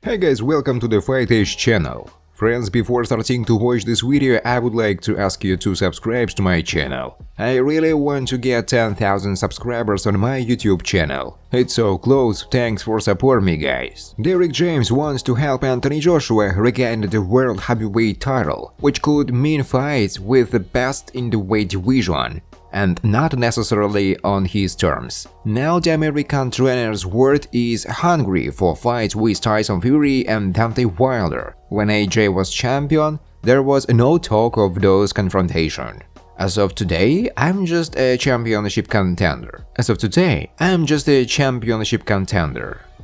Hey guys, welcome to the Fight Age channel. Friends, before starting to watch this video, I would like to ask you to subscribe to my channel. I really want to get 10,000 subscribers on my YouTube channel. It's so close, thanks for supporting me guys. Derrick James wants to help Anthony Joshua regain the world heavyweight title, which could mean fights with the best in the weight division, and not necessarily on his terms. Now the American trainer's word is hungry for fights with Tyson Fury and Deontay Wilder. When AJ was champion, there was no talk of those confrontations. As of today, I'm just a championship contender.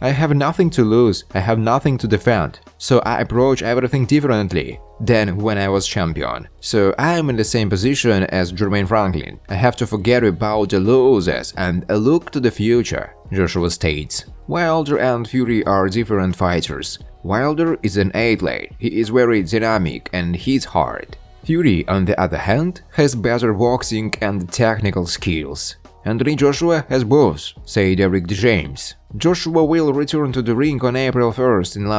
I have nothing to lose, I have nothing to defend, so I approach everything differently than when I was champion. So I am in the same position as Jermaine Franklin. I have to forget about the losses and look to the future, Joshua states. Wilder and Fury are different fighters. Wilder is an athlete, he is very dynamic and hits hard. Fury, on the other hand, has better boxing and technical skills. Anthony Joshua has both, say Derrick James. Joshua will return to the ring on April 1st in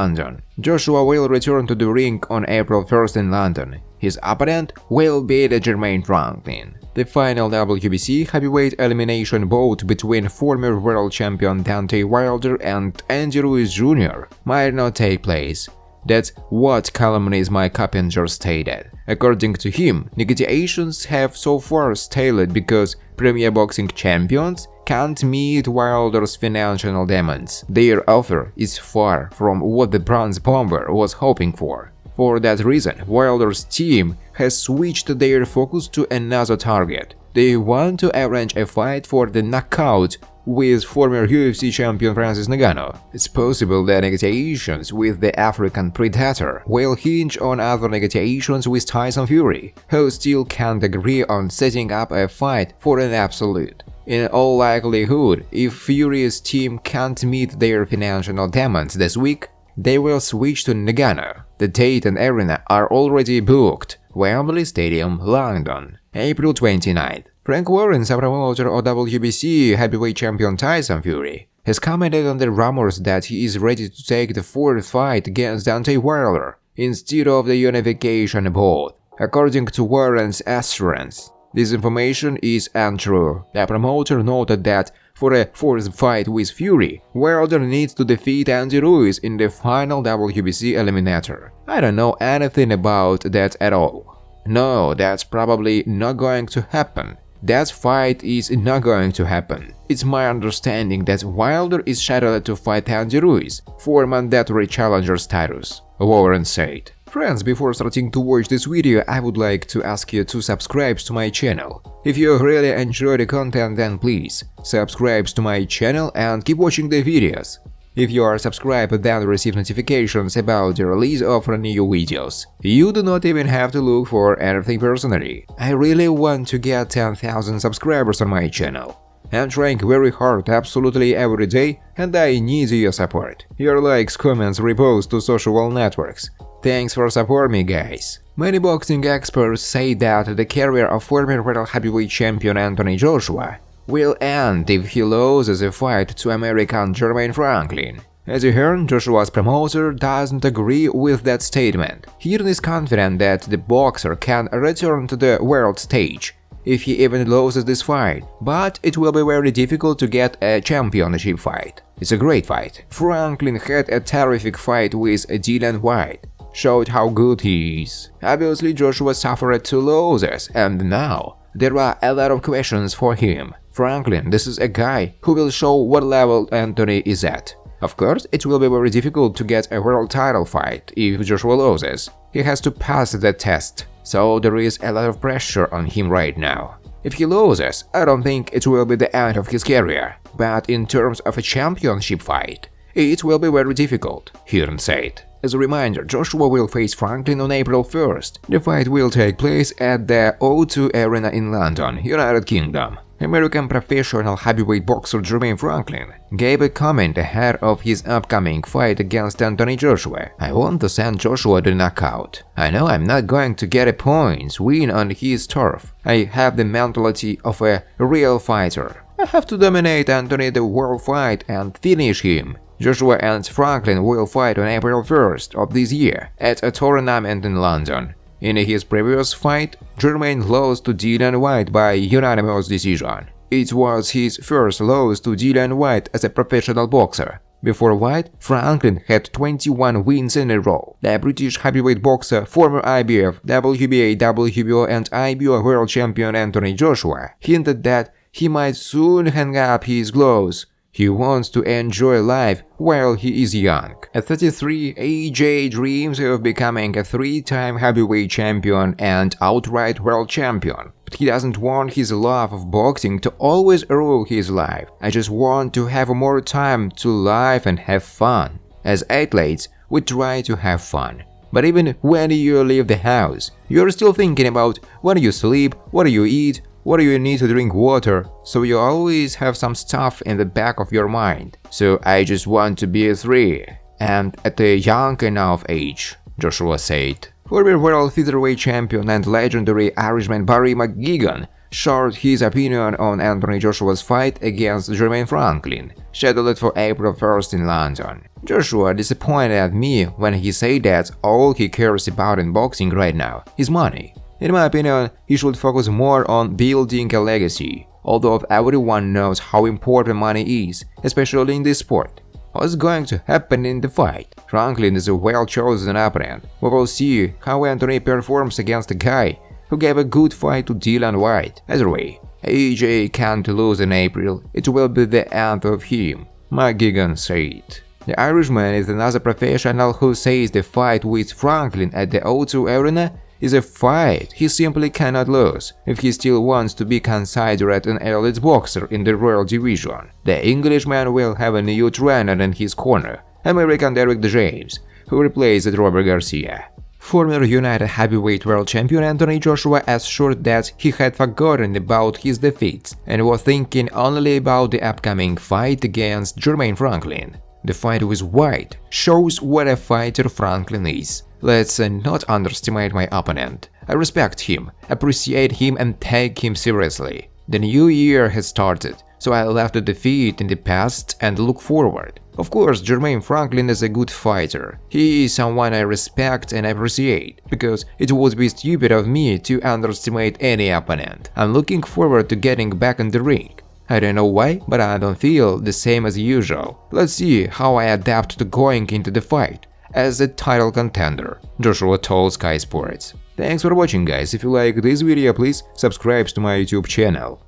London. His opponent will be the Jermaine Franklin. The final WBC heavyweight elimination bout between former world champion Deontay Wilder and Andy Ruiz Jr. might not take place. That's what columnist Mike Coppinger stated. According to him, negotiations have so far stalled because premier boxing champions can't meet Wilder's financial demands. Their offer is far from what the bronze bomber was hoping for. For that reason, Wilder's team has switched their focus to another target. They want to arrange a fight for the knockout with former UFC champion Francis Ngannou. It's possible that negotiations with the African Predator will hinge on other negotiations with Tyson Fury, who still can't agree on setting up a fight for an absolute. In all likelihood, if Fury's team can't meet their financial demands this week, they will switch to Ngannou. The date and arena are already booked. Wembley Stadium, London, April 29th. Frank Warren's promoter of WBC heavyweight champion Tyson Fury has commented on the rumors that he is ready to take the fourth fight against Deontay Wilder instead of the unification bout. According to Warren's assurance, this information is untrue. The promoter noted that for a fourth fight with Fury, Wilder needs to defeat Andy Ruiz in the final WBC eliminator. I don't know anything about that at all. No, that's probably not going to happen. That fight is not going to happen. It's my understanding that Wilder is scheduled to fight Andy Ruiz for mandatory challenger status, Warren said. Friends, before starting to watch this video, I would like to ask you to subscribe to my channel. If you really enjoy the content, then please subscribe to my channel and keep watching the videos. If you are subscribed, then receive notifications about the release of new videos. You do not even have to look for anything personally. I really want to get 10,000 subscribers on my channel. I'm trying very hard absolutely every day and I need your support. Your likes, comments, reposts to social networks. Thanks for supporting me guys. Many boxing experts say that the career of former world heavyweight champion Anthony Joshua will end if he loses a fight to American Jermaine Franklin. As you heard, Joshua's promoter doesn't agree with that statement. He is confident that the boxer can return to the world stage if he even loses this fight, but it will be very difficult to get a championship fight. It's a great fight. Franklin had a terrific fight with Dillian Whyte, showed how good he is. Obviously, Joshua suffered 2 losses, and now there are a lot of questions for him. Franklin, this is a guy who will show what level Anthony is at. Of course, it will be very difficult to get a world title fight if Joshua loses. He has to pass that test, so there is a lot of pressure on him right now. If he loses, I don't think it will be the end of his career, but in terms of a championship fight, it will be very difficult, Hearn said. As a reminder, Joshua will face Franklin on April 1st. The fight will take place at the O2 Arena in London, United Kingdom. American professional heavyweight boxer Jermaine Franklin gave a comment ahead of his upcoming fight against Anthony Joshua. I want to send Joshua to knockout. I know I'm not going to get a points win on his turf. I have the mentality of a real fighter. I have to dominate Anthony the world fight and finish him. Joshua and Franklin will fight on April 1st of this year at a tournament in London. In his previous fight, Jermain lost to Dillian Whyte by unanimous decision. It was his first loss to Dillian Whyte as a professional boxer. Before Whyte, Franklin had 21 wins in a row. The British heavyweight boxer, former IBF, WBA, WBO and IBO world champion Anthony Joshua hinted that he might soon hang up his gloves. He wants to enjoy life while he is young. At 33, AJ dreams of becoming a 3-time heavyweight champion and outright world champion. But he doesn't want his love of boxing to always rule his life. I just want to have more time to live and have fun. As athletes, we try to have fun. But even when you leave the house, you're still thinking about when you sleep, what you eat, what do you need to drink water, so you always have some stuff in the back of your mind. So I just want to be a 3, and at a young enough age, Joshua said. Former world featherweight champion and legendary Irishman Barry McGuigan shared his opinion on Anthony Joshua's fight against Jermaine Franklin, scheduled for April 1st in London. Joshua disappointed me when he said that all he cares about in boxing right now is money. In my opinion, he should focus more on building a legacy, although everyone knows how important money is, especially in this sport. What's going to happen in the fight? Franklin is a well-chosen opponent. We will see how Anthony performs against a guy who gave a good fight to Dillian Whyte. Either way, AJ can't lose in April, it will be the end of him, McGuigan said. The Irishman is another professional who says the fight with Franklin at the O2 Arena is a fight he simply cannot lose if he still wants to be considered an elite boxer in the Royal Division. The Englishman will have a new trainer in his corner, American Derrick James, who replaced Robert Garcia. Former United Heavyweight World Champion Anthony Joshua assured that he had forgotten about his defeats and was thinking only about the upcoming fight against Jermaine Franklin. The fight with Whyte shows what a fighter Franklin is. Let's not underestimate my opponent. I respect him, appreciate him and take him seriously. The new year has started, so I left the defeat in the past and look forward. Of course, Jermaine Franklin is a good fighter. He is someone I respect and appreciate, because it would be stupid of me to underestimate any opponent. I'm looking forward to getting back in the ring. I don't know why, but I don't feel the same as usual. Let's see how I adapt to going into the fight as a title contender, Joshua told Sky Sports. Thanks for watching, guys. If you like this video, please subscribe to my YouTube channel.